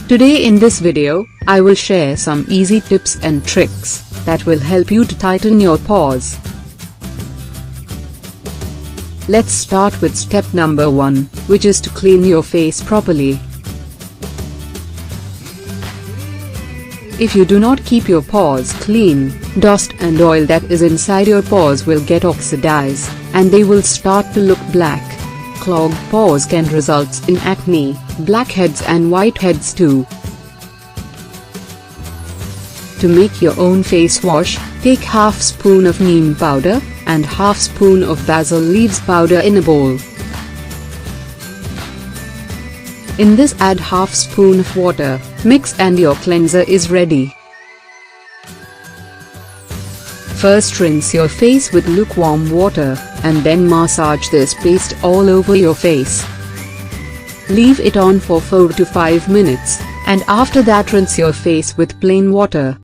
Today in this video, I will share some easy tips and tricks that will help you to tighten your pores. Let's start with step number 1, which is to clean your face properly. If you do not keep your pores clean, dust and oil that is inside your pores will get oxidized, and they will start to look black. Clogged pores can result in acne, blackheads and whiteheads too. To make your own face wash, take half spoon of neem powder and half spoon of basil leaves powder in a bowl. In this add half spoon of water, mix and your cleanser is ready. First rinse your face with lukewarm water, and then massage this paste all over your face. Leave it on for 4 to 5 minutes, and after that rinse your face with plain water.